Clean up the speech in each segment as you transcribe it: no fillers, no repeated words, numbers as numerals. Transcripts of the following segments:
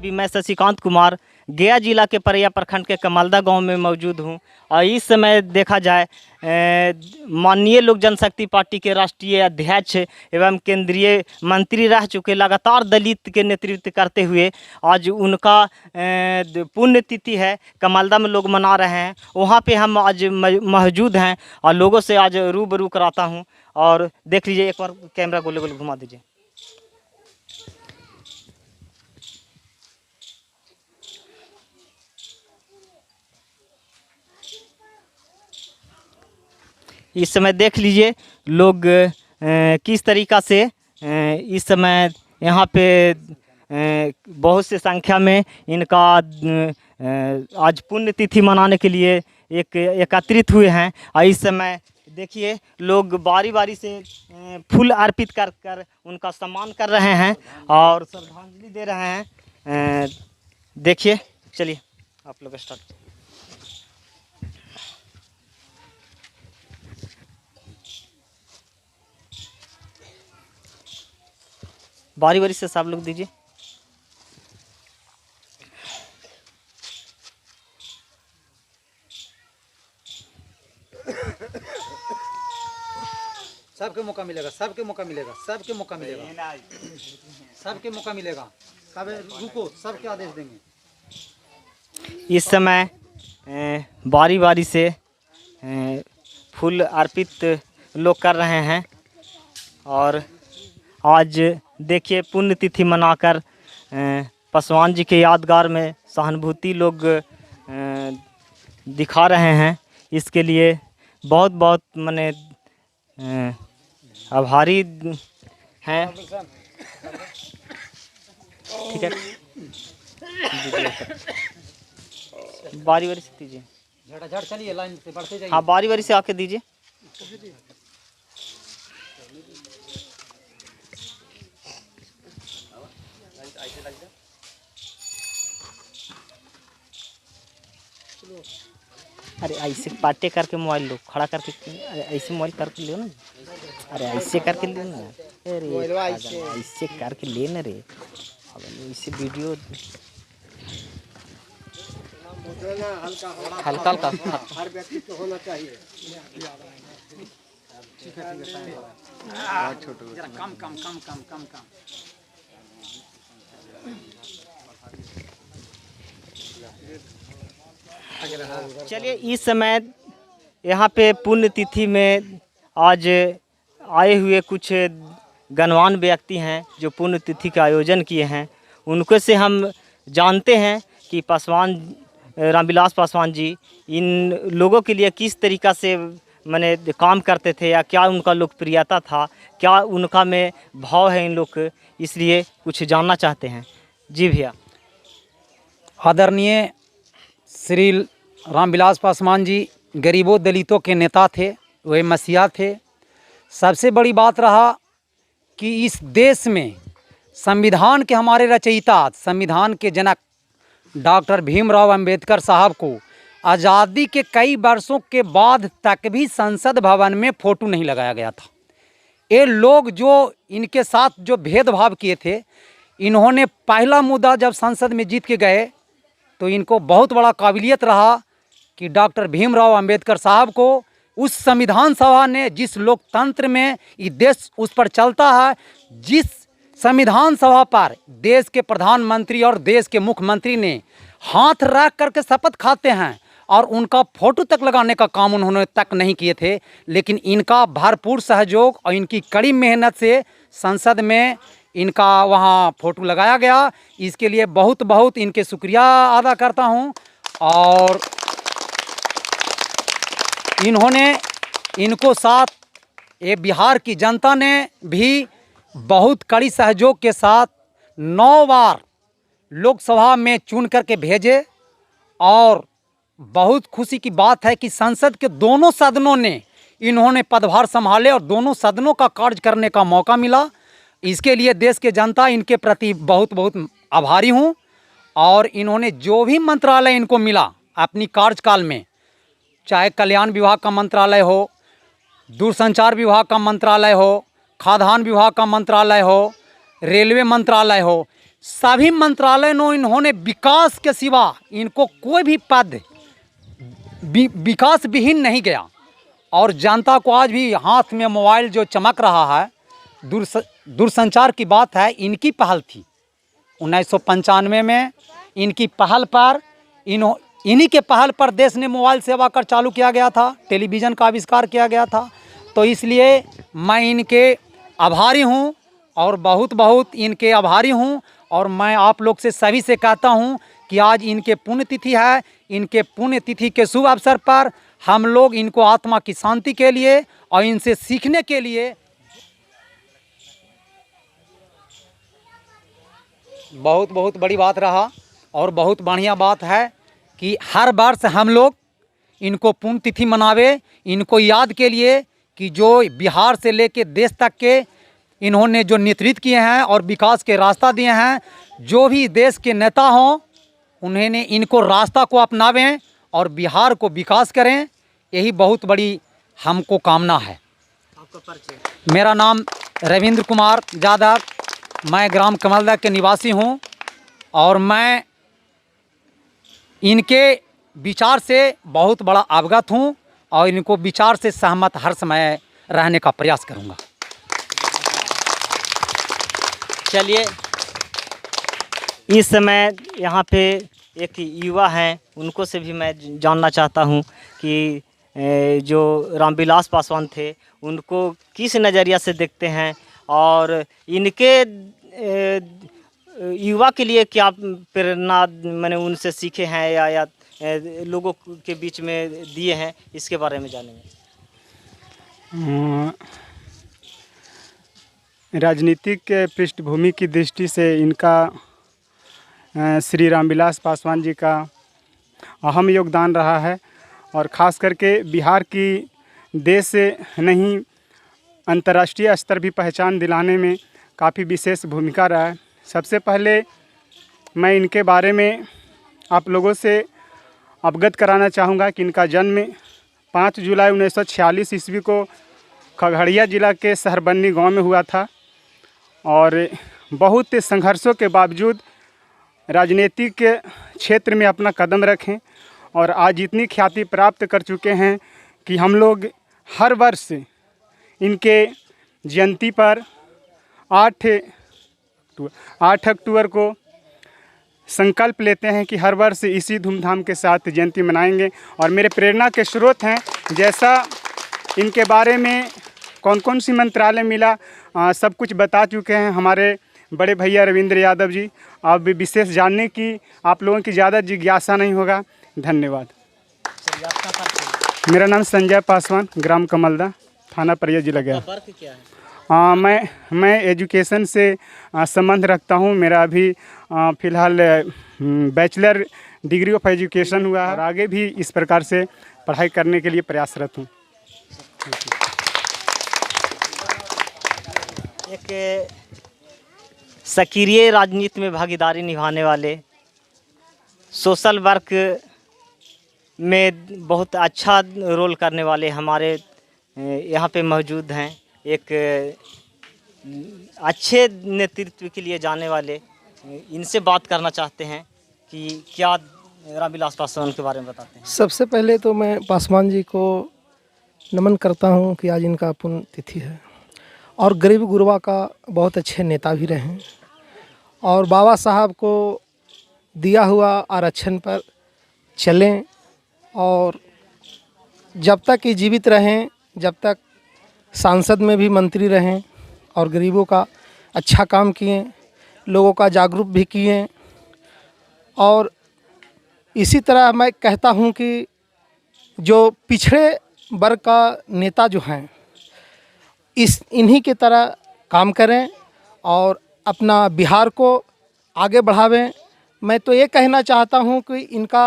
TV. मैं शशिकांत कुमार गया जिला के परैया प्रखंड के कमलदा गांव में मौजूद हूं और इस समय देखा जाए माननीय लोक जनशक्ति पार्टी के राष्ट्रीय अध्यक्ष एवं केंद्रीय मंत्री रह चुके लगातार दलित के नेतृत्व करते हुए आज उनका पुण्यतिथि है। कमलदा में लोग मना रहे हैं, वहाँ पे हम आज मौजूद हैं और लोगों से आज रूबरू कराता हूँ। और देख लीजिए, एक बार कैमरा गोले गोले घुमा दीजिए। इस समय देख लीजिए लोग किस तरीक़ा से इस समय यहाँ पे बहुत से संख्या में इनका आज पुण्यतिथि मनाने के लिए एकत्रित हुए हैं। और इस समय देखिए लोग बारी बारी से फूल अर्पित कर कर उनका सम्मान कर रहे हैं और श्रद्धांजलि दे रहे हैं। देखिए, चलिए आप लोग स्टार्ट। बारी बारी से सब लोग दीजिए। सबके मौका मिलेगा, सबके मौका मिलेगा, सबके मौका मिलेगा, सबके मौका मिलेगा। कब रुको, सबके आदेश देंगे। इस समय बारी बारी से फूल अर्पित लोग कर रहे हैं और आज देखिए पुण्यतिथि मनाकर पासवान जी के यादगार में सहानुभूति लोग दिखा रहे हैं। इसके लिए बहुत बहुत मने आभारी हैं। ठीक है, बारी बारी से दीजिए। झड़ चलिए, लाइन से बढ़ते जाइए। हाँ, बारी बारी से आके दीजिए। अरे ऐसे पाटे करके मोबाइल लो, खड़ा करके ऐसे मोबाइल करके लो ना। अरे ऐसे करके ले ना, अरे ऐसे करके ले ना रे। अब ऐसे वीडियो हल्का हल्का हर व्यक्ति को होना चाहिए। ठीक है, कम कम कम कम कम कम। चलिए, इस समय यहाँ पे पुण्यतिथि में आज आए हुए कुछ गणवान व्यक्ति हैं जो पुण्यतिथि का आयोजन किए हैं। उनको से हम जानते हैं कि पासवान रामविलास पासवान जी इन लोगों के लिए किस तरीक़ा से माने काम करते थे या क्या उनका लोकप्रियता था, क्या उनका में भाव है इन लोग को, इसलिए कुछ जानना चाहते हैं। जी भैया। आदरणीय श्री रामविलास पासवान जी गरीबों दलितों के नेता थे, वे मसीहा थे। सबसे बड़ी बात रहा कि इस देश में संविधान के हमारे रचयिता, संविधान के जनक डॉक्टर भीमराव अंबेडकर साहब को आज़ादी के कई वर्षों के बाद तक भी संसद भवन में फ़ोटो नहीं लगाया गया था। ये लोग जो इनके साथ जो भेदभाव किए थे, इन्होंने पहला मुद्दा जब संसद में जीत के गए तो इनको बहुत बड़ा काबिलियत रहा कि डॉक्टर भीमराव अंबेडकर साहब को उस संविधान सभा ने, जिस लोकतंत्र में ये देश उस पर चलता है, जिस संविधान सभा पर देश के प्रधानमंत्री और देश के मुख्यमंत्री ने हाथ रख करके शपथ खाते हैं और उनका फ़ोटो तक लगाने का काम उन्होंने तक नहीं किए थे। लेकिन इनका भरपूर सहयोग और इनकी कड़ी मेहनत से संसद में इनका वहाँ फ़ोटो लगाया गया। इसके लिए बहुत बहुत इनके शुक्रिया अदा करता हूँ। और इनको साथ ये बिहार की जनता ने भी बहुत कड़ी सहयोग के साथ 9 बार लोकसभा में चुन करके भेजे। और बहुत खुशी की बात है कि संसद के दोनों सदनों ने इन्होंने पदभार संभाले और दोनों सदनों का कार्य करने का मौका मिला। इसके लिए देश के जनता इनके प्रति बहुत बहुत आभारी हूँ। और इन्होंने जो भी मंत्रालय इनको मिला अपनी कार्यकाल में, चाहे कल्याण विभाग का मंत्रालय हो, दूरसंचार विभाग का मंत्रालय हो, खाद्यान्न विभाग का मंत्रालय हो, रेलवे मंत्रालय हो, सभी मंत्रालयों इन्होंने विकास के सिवा इनको कोई भी पद विकास विहीन नहीं गया। और जनता को आज भी हाथ में मोबाइल जो चमक रहा है, दूरसंचार की बात है, इनकी पहल थी। 1995 में इनकी पहल पर इन्हीं के पहल पर देश ने मोबाइल सेवा कर चालू किया गया था, टेलीविज़न का आविष्कार किया गया था। तो इसलिए मैं इनके आभारी हूँ और बहुत बहुत इनके आभारी हूँ। और मैं आप लोग से सभी से कहता हूँ कि आज इनके पुण्यतिथि है। इनके पुण्यतिथि के शुभ अवसर पर हम लोग इनको आत्मा की शांति के लिए और इनसे सीखने के लिए बहुत बहुत बड़ी बात रहा। और बहुत बढ़िया बात है कि हर वर्ष हम लोग इनको पुण्यतिथि मनावे, इनको याद के लिए कि जो बिहार से लेके देश तक के इन्होंने जो नेतृत्व किए हैं और विकास के रास्ता दिए हैं। जो भी देश के नेता हों उन्होंने इनको रास्ता को अपनावें और बिहार को विकास करें, यही बहुत बड़ी हमको कामना है। आपका परिचय? मेरा नाम रविंद्र कुमार यादव, मैं ग्राम कमलदा के निवासी हूं और मैं इनके विचार से बहुत बड़ा अवगत हूं और इनको विचार से सहमत हर समय रहने का प्रयास करूंगा। चलिए, इस समय यहाँ पे एक युवा हैं, उनको से भी मैं जानना चाहता हूँ कि जो रामविलास पासवान थे उनको किस नज़रिया से देखते हैं और इनके युवा के लिए क्या प्रेरणा मैंने उनसे सीखे हैं या लोगों के बीच में दिए हैं, इसके बारे में जानेंगे। राजनीतिक पृष्ठभूमि की दृष्टि से इनका श्री रामविलास पासवान जी का अहम योगदान रहा है और ख़ास करके बिहार की देश से नहीं अंतर्राष्ट्रीय स्तर भी पहचान दिलाने में काफ़ी विशेष भूमिका रहा है। सबसे पहले मैं इनके बारे में आप लोगों से अवगत कराना चाहूँगा कि इनका जन्म 5 जुलाई 1946 ईस्वी को खगड़िया ज़िला के सहरबन्नी गांव में हुआ था और बहुत संघर्षों के बावजूद राजनीतिक क्षेत्र में अपना कदम रखें और आज इतनी ख्याति प्राप्त कर चुके हैं कि हम लोग हर वर्ष इनके जयंती पर 8 अक्टूबर को संकल्प लेते हैं कि हर वर्ष इसी धूमधाम के साथ जयंती मनाएंगे। और मेरे प्रेरणा के स्रोत हैं, जैसा इनके बारे में कौन कौन सी मंत्रालय मिला सब कुछ बता चुके हैं हमारे बड़े भैया रविंद्र यादव जी। अब विशेष जानने की आप लोगों की ज़्यादा जिज्ञासा नहीं होगा। धन्यवाद। मेरा नाम संजय पासवान, ग्राम कमलदा, थाना परिया, जिला गया। वर्क क्या है? मैं एजुकेशन से संबंध रखता हूँ। मेरा अभी फ़िलहाल बैचलर डिग्री ऑफ एजुकेशन हुआ है और आगे भी इस प्रकार से पढ़ाई करने के लिए प्रयासरत हूँ। एक सक्रिय राजनीति में भागीदारी निभाने वाले, सोशल वर्क में बहुत अच्छा रोल करने वाले हमारे यहाँ पे मौजूद हैं। एक अच्छे नेतृत्व के लिए जाने वाले, इनसे बात करना चाहते हैं कि क्या रामविलास पासवान के बारे में बताते हैं। सबसे पहले तो मैं पासवान जी को नमन करता हूं कि आज इनका पुण्यतिथि है और गरीब गुरबा का बहुत अच्छे नेता भी रहे और बाबा साहब को दिया हुआ आरक्षण पर चलें और जब तक ये जीवित रहें, जब तक सांसद में भी मंत्री रहें और गरीबों का अच्छा काम किए, लोगों का जागरूक भी किए। और इसी तरह मैं कहता हूं कि जो पिछड़े वर्ग का नेता जो हैं इन्हीं की तरह काम करें और अपना बिहार को आगे बढ़ावें। मैं तो ये कहना चाहता हूं कि इनका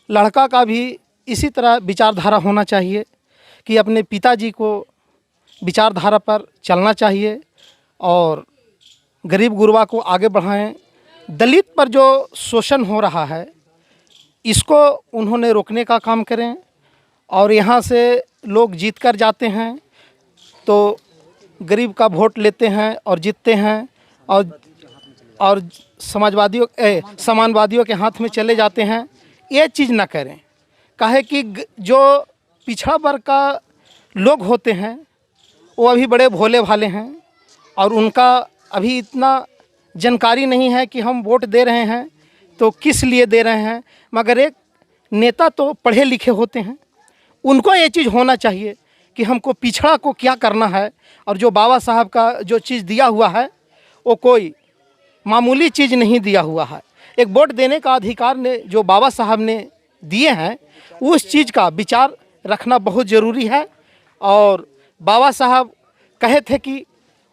लड़का का भी इसी तरह विचारधारा होना चाहिए कि अपने पिताजी को विचारधारा पर चलना चाहिए और गरीब गुरबा को आगे बढ़ाएं। दलित पर जो शोषण हो रहा है इसको उन्होंने रोकने का काम करें और यहाँ से लोग जीत कर जाते हैं तो गरीब का वोट लेते हैं और जीतते हैं और समाजवादियों के हाथ में चले जाते हैं, ये चीज़ ना करें। काहे कि जो पिछड़ा वर्ग का लोग होते हैं वो अभी बड़े भोले भाले हैं और उनका अभी इतना जानकारी नहीं है कि हम वोट दे रहे हैं तो किस लिए दे रहे हैं। मगर एक नेता तो पढ़े लिखे होते हैं, उनको ये चीज़ होना चाहिए कि हमको पिछड़ा को क्या करना है, और जो बाबा साहब का जो चीज़ दिया हुआ है वो कोई मामूली चीज़ नहीं दिया हुआ है। एक वोट देने का अधिकार ने जो बाबा साहब ने दिए हैं उस चीज़ का विचार रखना बहुत ज़रूरी है। और बाबा साहब कहे थे कि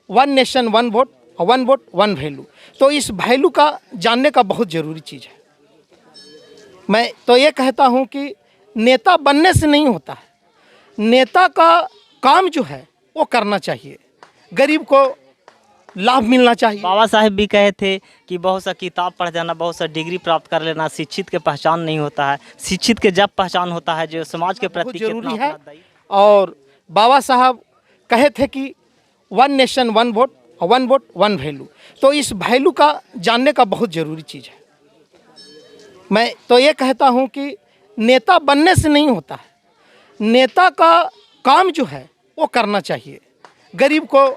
1 नेशन 1 वोट और 1 वोट 1 वैल्यू, तो इस वैल्यू का जानने का बहुत ज़रूरी चीज़ है। मैं तो ये कहता हूँ कि नेता बनने से नहीं होता है, नेता का काम जो है वो करना चाहिए, गरीब को लाभ मिलना चाहिए। बाबा साहेब भी कहे थे कि बहुत सा किताब पढ़ जाना, बहुत सा डिग्री प्राप्त कर लेना शिक्षित के पहचान नहीं होता है। शिक्षित के जब पहचान होता है जो समाज के प्रति जरूरी कितना है। अपना दायित्व। और बाबा साहब कहे थे कि 1 नेशन 1 वोट और 1 वोट 1 वैल्यू, तो इस वैल्यू का जानने का बहुत ज़रूरी चीज़ है। मैं तो ये कहता हूँ कि नेता बनने से नहीं होता है, नेता का काम जो है वो करना चाहिए, गरीब को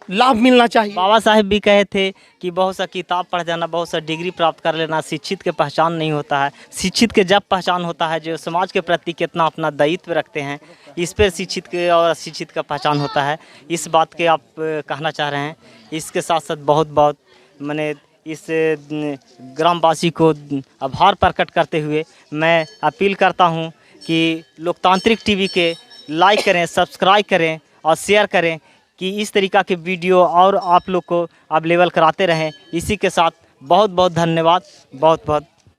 लाभ मिलना चाहिए। बाबा साहेब भी कहे थे कि बहुत सा किताब पढ़ जाना, बहुत सा डिग्री प्राप्त कर लेना शिक्षित के पहचान नहीं होता है। शिक्षित के जब पहचान होता है जो समाज के प्रति कितना अपना दायित्व रखते हैं, इस पर शिक्षित के और अशिक्षित का पहचान होता है। इस बात के आप कहना चाह रहे हैं। इसके साथ साथ बहुत बहुत मैंने इस ग्रामवासी को आभार प्रकट करते हुए मैं अपील करता हूं कि लोकतांत्रिक टीवी के लाइक करें, सब्सक्राइब करें और शेयर करें कि इस तरीक़ा के वीडियो और आप लोग को अवेलेबल कराते रहें। इसी के साथ बहुत बहुत धन्यवाद, बहुत बहुत